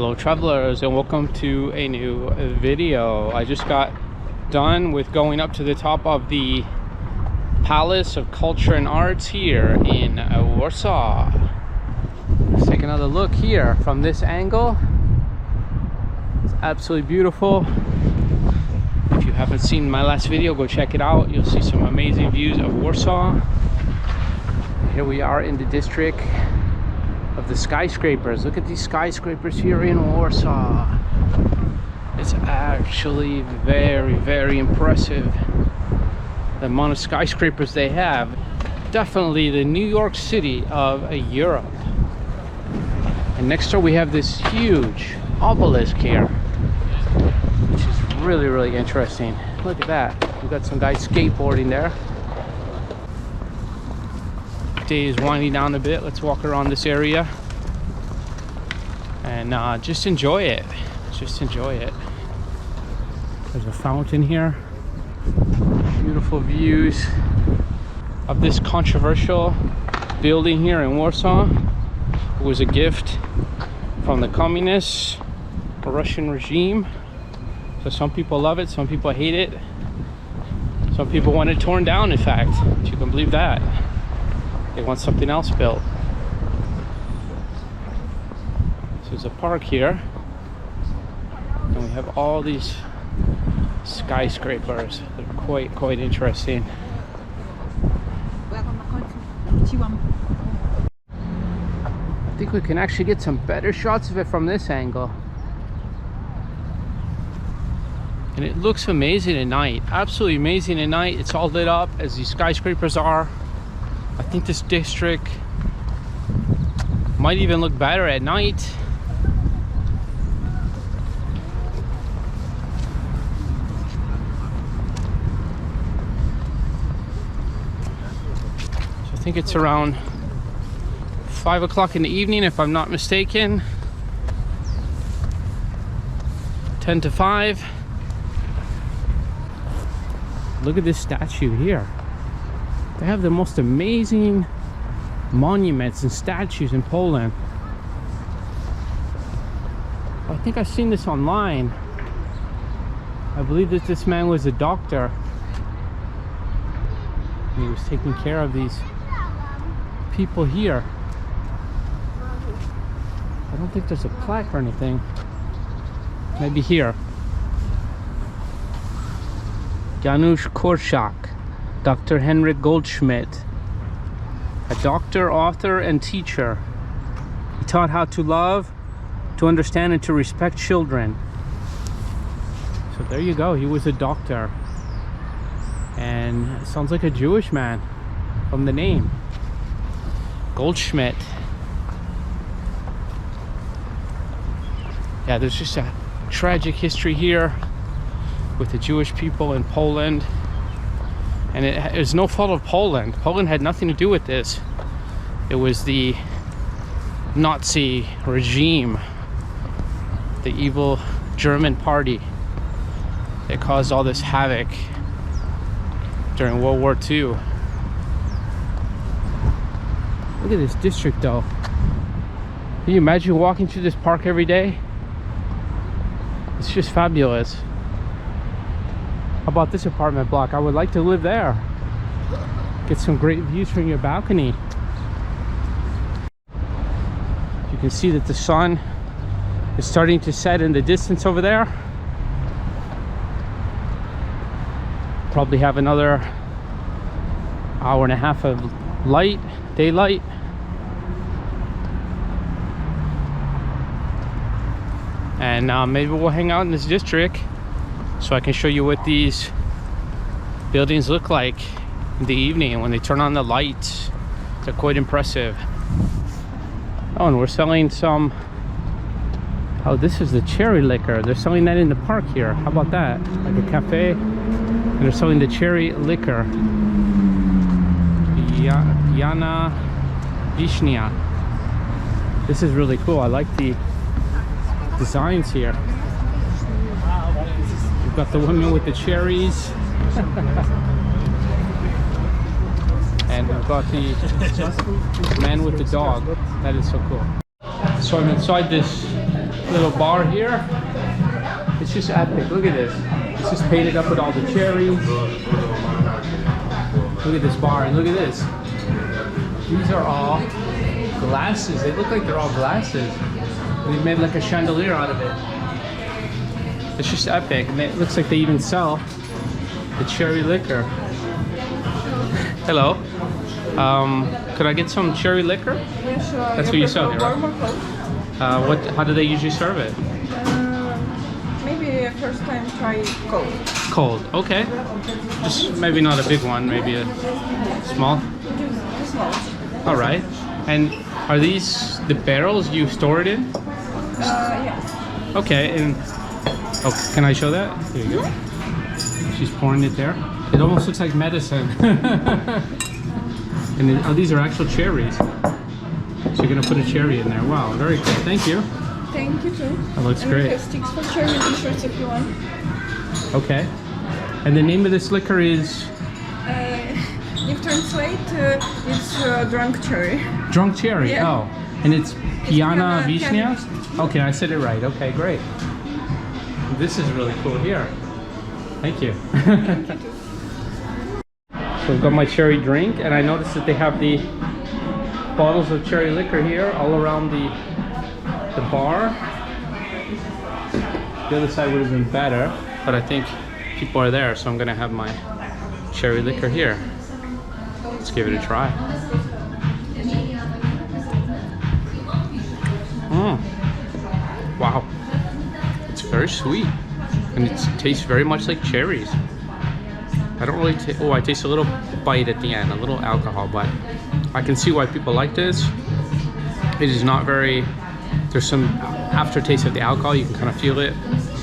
Hello travelers, and welcome to a new video. I just got done with going up to the top of the Palace of Culture and Arts here in Warsaw. Let's take another look here from this angle. It's absolutely beautiful. If you haven't seen my last video, go check it out. You'll see some amazing views of Warsaw. Here we are in the district of the skyscrapers. Look at these skyscrapers here in Warsaw. It's actually very impressive, the amount of skyscrapers they have. Definitely the New York City of Europe. And next door we have this huge obelisk here, which is really interesting. Look at that. We've got some guys skateboarding there. Day is winding down a bit. Let's walk around this area and just enjoy it. There's a fountain here. Beautiful views of this controversial building here in Warsaw. It was a gift from the communist Russian regime. So some people love it, some people hate it. Some people want it torn down, in fact, if you can believe that. They want something else built. So there's a park here, and we have all these skyscrapers. They're quite interesting. I think we can actually get some better shots of it from this angle. And it looks amazing at night. Absolutely amazing at night. It's all lit up as these skyscrapers are. I think this district might even look better at night. So I think it's around 5 o'clock in the evening, if I'm not mistaken. 10 to 5. Look at this statue here. They have the most amazing monuments and statues in Poland. I think I've seen this online. I believe that this man was a doctor. He was taking care of these people here. I don't think there's a plaque or anything. Maybe here. Janusz Korczak. Dr. Henryk Goldschmidt, a doctor, author, and teacher. He taught how to love, to understand, and to respect children. So there you go, he was a doctor. And it sounds like a Jewish man from the name. Goldschmidt. Yeah, there's just a tragic history here with the Jewish people in Poland. And it was no fault of Poland. Poland had nothing to do with this. It was the Nazi regime, the evil German party that caused all this havoc during World War II. Look at this district though. Can you imagine walking through this park every day? It's just fabulous. How about this apartment block? I would like to live there. Get some great views from your balcony. You can see that the sun is starting to set in the distance over there. Probably have another hour and a half of light, daylight. And maybe we'll hang out in this district so I can show you what these buildings look like in the evening when they turn on the lights. They're quite impressive. Oh, and we're selling some, oh, this is the cherry liquor. They're selling that in the park here. How about that? Like a cafe, and they're selling the cherry liquor. Jana Wisnia. This is really cool. I like the designs here. We've got the women with the cherries. And we've got the man with the dog. That is so cool. So I'm inside this little bar here. It's just epic. Look at this. It's just painted up with all the cherries. Look at this bar and look at this. These are all glasses. They look like they're all glasses. They made like a chandelier out of it. It's just epic. And it looks like they even sell the cherry liquor. Hello. Could I get some cherry liquor? Yeah, sure. That's what you sell here, right? Warm or cold? How do they usually serve it? Maybe first time try cold. Cold, okay. Just maybe not a big one, maybe a small. Just small. All right. And are these the barrels you store it in? Yes. Okay, and oh, can I show that? Here you go. She's pouring it there. It almost looks like medicine. And then, oh, these are actual cherries. So you're gonna put a cherry in there. Wow, very cool. Thank you. Thank you too. That looks and great. We have sticks for cherry t-shirts if you want. Okay. And the name of this liquor is? If translate, it's drunk cherry. Drunk cherry. Yeah. Oh, and it's Jana Wisnia. Wisnia. Okay, I said it right. Okay, great. This is really cool here. Thank you. So I've got my cherry drink, and I noticed that they have the bottles of cherry liquor here all around the bar. The other side would have been better, but I think people are there, so I'm gonna have my cherry liquor here. Let's give it a try. Wow, it's very sweet, and it tastes very much like cherries. I don't really I taste a little bite at the end, a little alcohol, but I can see why people like this. It is not very, there's some aftertaste of the alcohol, you can kind of feel it.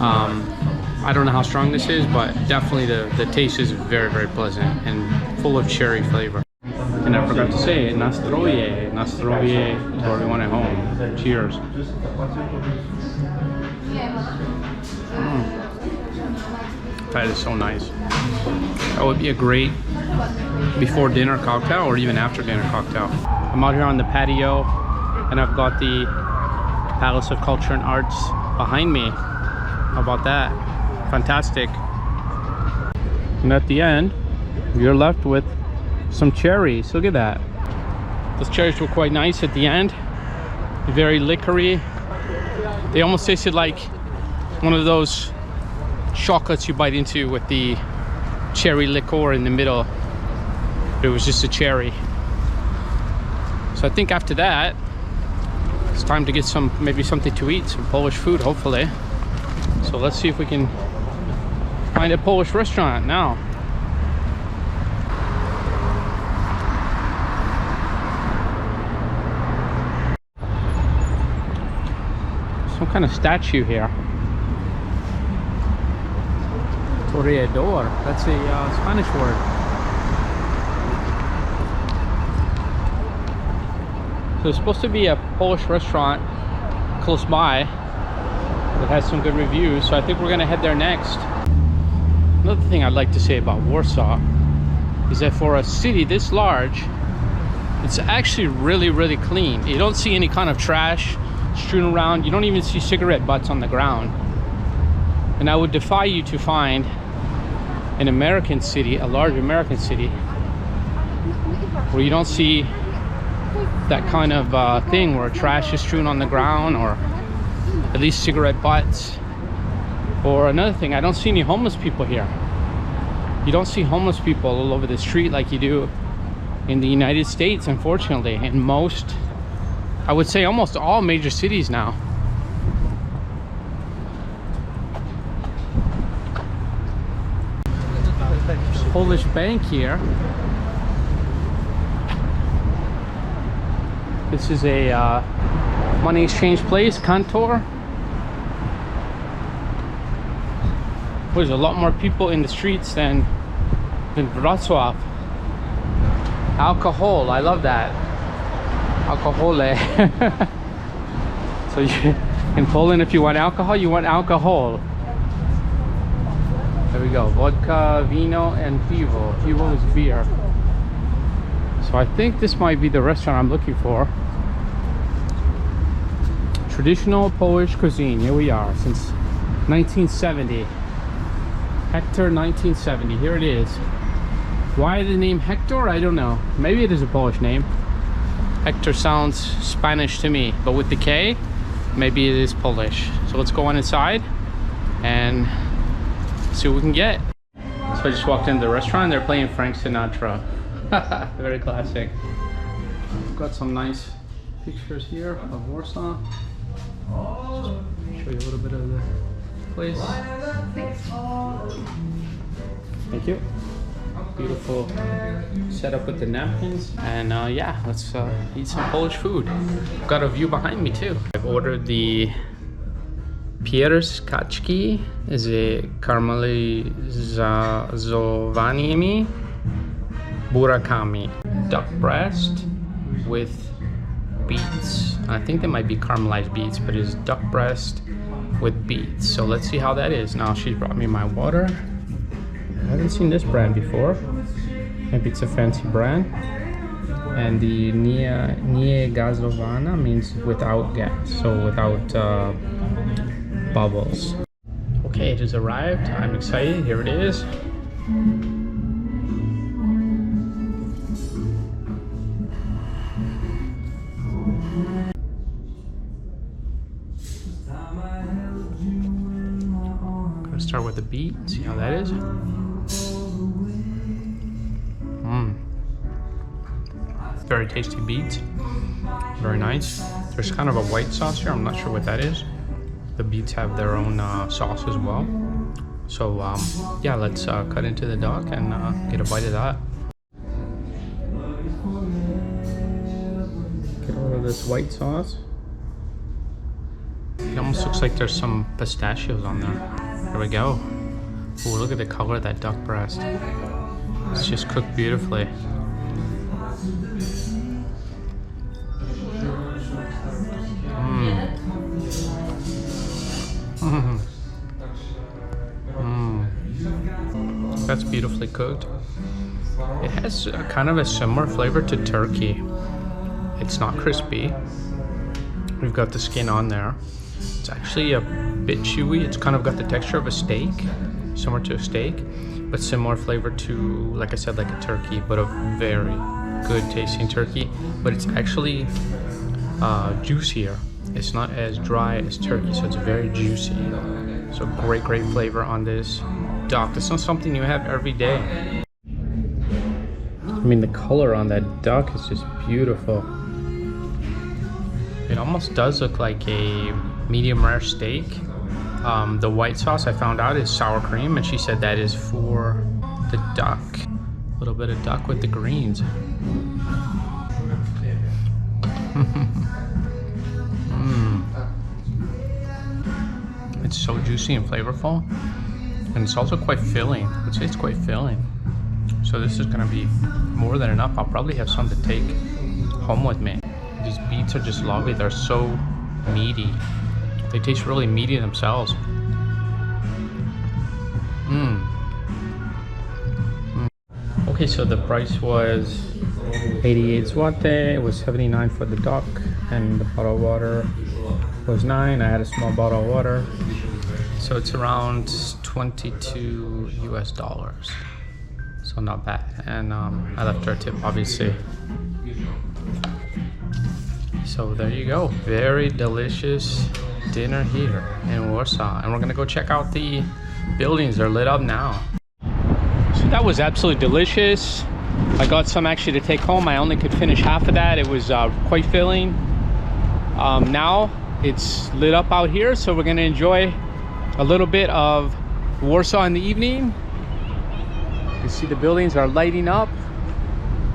I don't know how strong this is, but definitely the taste is very, very pleasant and full of cherry flavor. And I forgot to say, nastroje to everyone at home. Cheers. That is so nice. That would be a great before dinner cocktail or even after dinner cocktail. I'm out here on the patio and I've got the Palace of Culture and Arts behind me. How about that? Fantastic. And at the end, you're left with some cherries. Look at that. Those cherries were quite nice at the end. Very liquory. They almost tasted like one of those chocolates you bite into with the cherry liqueur in the middle. It was just a cherry. So I think after that, it's time to get maybe something to eat, some Polish food, hopefully. So let's see if we can find a Polish restaurant now. Some kind of statue here. Toreador, that's a Spanish word. So it's supposed to be a Polish restaurant close by that has some good reviews, so I think we're gonna head there next. Another thing I'd like to say about Warsaw is that for a city this large, it's actually really, really clean. You don't see any kind of trash strewn around. You don't even see cigarette butts on the ground. And I would defy you to find an American city, a large American city, where you don't see that kind of thing where trash is strewn on the ground, or at least cigarette butts. Or another thing, I don't see any homeless people here. You don't see homeless people all over the street like you do in the United States, unfortunately, in most, I would say almost all major cities now. Polish bank here. This is a money exchange place, Hektor. There's a lot more people in the streets than Wrocław. Alcohol, I love that. Alcohole. So in Poland, if you want alcohol, you want alcohol. There we go. Vodka, vino, and pivo. Pivo is beer. So I think this might be the restaurant I'm looking for. Traditional Polish cuisine. Here we are since 1970. Hektor 1970. Here it is. Why the name Hektor? I don't know. Maybe it is a Polish name. Hektor sounds Spanish to me, but with the K, maybe it is Polish. So let's go on inside and see what we can get. So I just walked into the restaurant. They're playing Frank Sinatra. Very classic. We've got some nice pictures here of Warsaw. Just show you a little bit of the place. Thank you. Beautiful setup with the napkins, and yeah, let's eat some Polish food. Got a view behind me too. I've ordered the pierskaczki z caramelizowanymi burakami, duck breast with beets. I think they might be caramelized beets, but it's duck breast with beets. So let's see how that is. Now she brought me my water. I haven't seen this brand before. Maybe it's a fancy brand. And the nie gazowana means without gas, so without bubbles. Okay, it has arrived. I'm excited. Here it is. Gonna start with the beet. See how that is. Very tasty beets. Very nice. There's kind of a white sauce here. I'm not sure what that is. The beets have their own sauce as well. So yeah, let's cut into the duck and get a bite of that. Get all of this white sauce. It almost looks like there's some pistachios on there. There we go. Ooh, look at the color of that duck breast. It's just cooked beautifully. That's beautifully cooked. It has kind of a similar flavor to turkey. It's not crispy. We've got the skin on there. It's actually a bit chewy. It's kind of got the texture of a steak, similar to a steak, but similar flavor to, like I said, like a turkey, but a very good tasting turkey. But it's actually juicier. It's not as dry as turkey, so it's very juicy. So great flavor on this duck. It's not something you have every day. I mean, the color on that duck is just beautiful. It almost does look like a medium rare steak. The white sauce I found out is sour cream, and she said that is for the duck. A little bit of duck with the greens. It's so juicy and flavorful, and it's also quite filling. I would say it's quite filling. So this is gonna be more than enough. I'll probably have some to take home with me. These beets are just lovely. They're so meaty. They taste really meaty themselves. Okay, so the price was 88 zloty. It was 79 for the duck, and the bottle of water was 9. I had a small bottle of water. So it's around 22 US dollars. So not bad. And I left her a tip, obviously. So there you go. Very delicious dinner here in Warsaw. And we're gonna go check out the buildings. They're lit up now. So that was absolutely delicious. I got some actually to take home. I only could finish half of that. It was quite filling. Now it's lit up out here, so we're gonna enjoy a little bit of Warsaw in the evening. You see the buildings are lighting up,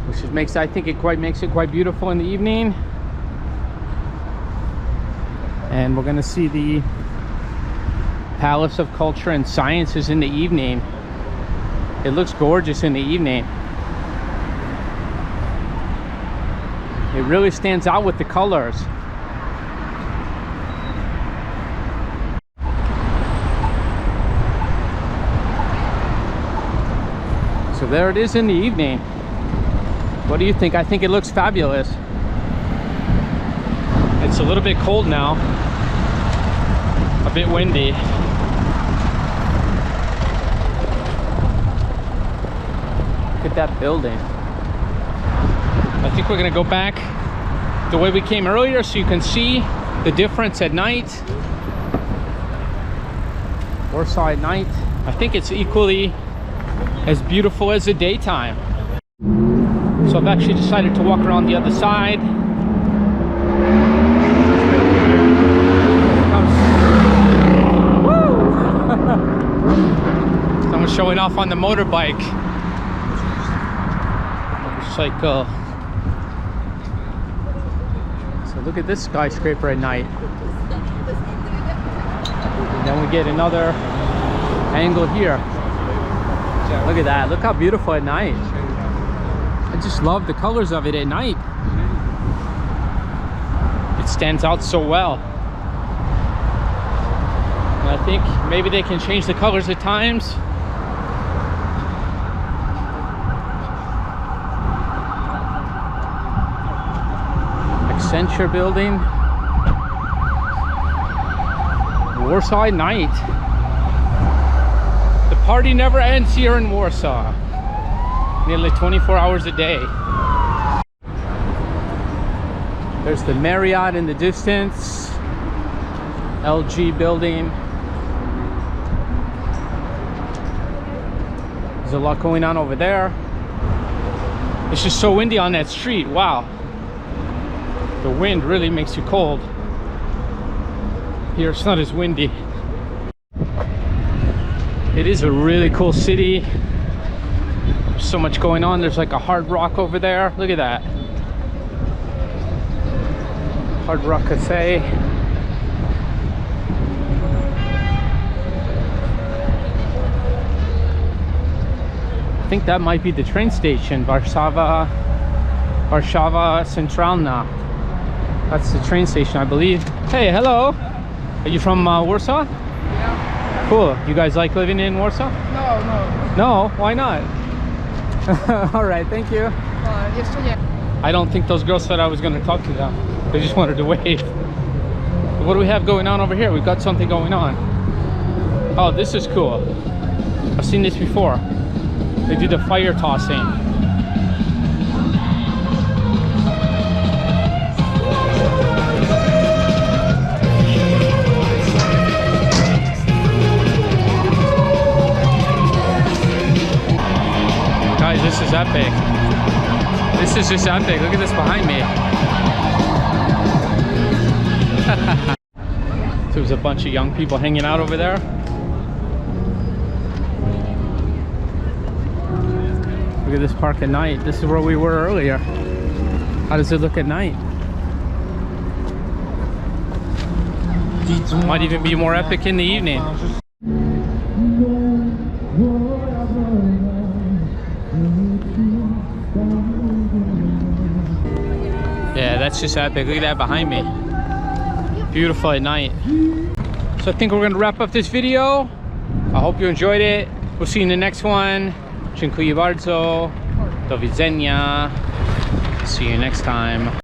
which makes it quite beautiful in the evening. And we're gonna see the Palace of Culture and Sciences in the evening. It looks gorgeous in the evening. It really stands out with the colors. So there it is in the evening. What do you think? I think it looks fabulous. It's a little bit cold now. a bit windy. Look at that building. I think we're gonna go back the way we came earlier so you can see the difference at night. Warsaw at night, I think it's equally as beautiful as the daytime. So I've actually decided to walk around the other side. Someone's showing off on the motorbike. Motorcycle. So look at this skyscraper at night. And then we get another angle here. Look at that. Look how beautiful at night. I just love the colors of it at night. It stands out so well. And I think maybe they can change the colors at times. Center building. Warsaw at night. The party never ends here in Warsaw. Nearly 24 hours a day. There's the Marriott in the distance. LG building. There's a lot going on over there. It's just so windy on that street. Wow. The wind really makes you cold. Here it's not as windy. It is a really cool city. There's so much going on. There's like a Hard Rock over there. Look at that. Hard Rock Cafe. I think that might be the train station. Warszawa Centralna. That's the train station, I believe. Hey, hello. Are you from Warsaw? Yeah. Cool. You guys like living in Warsaw? No. No? Why not? All right, thank you. Jeszcze nie. I don't think those girls said I was going to talk to them. They just wanted to wave. What do we have going on over here? We've got something going on. Oh, this is cool. I've seen this before. They do the fire tossing. Guys, this is epic. This is just epic. Look at this behind me. So there's a bunch of young people hanging out over there. Look at this park at night. This is where we were earlier. How does it look at night? Might even be more epic in the evening. Yeah, that's just epic. Look at that behind me. Beautiful at night. So I think we're gonna wrap up this video. I hope you enjoyed it. We'll see you in the next one. Dziękuję bardzo. Do widzenia. See you next time.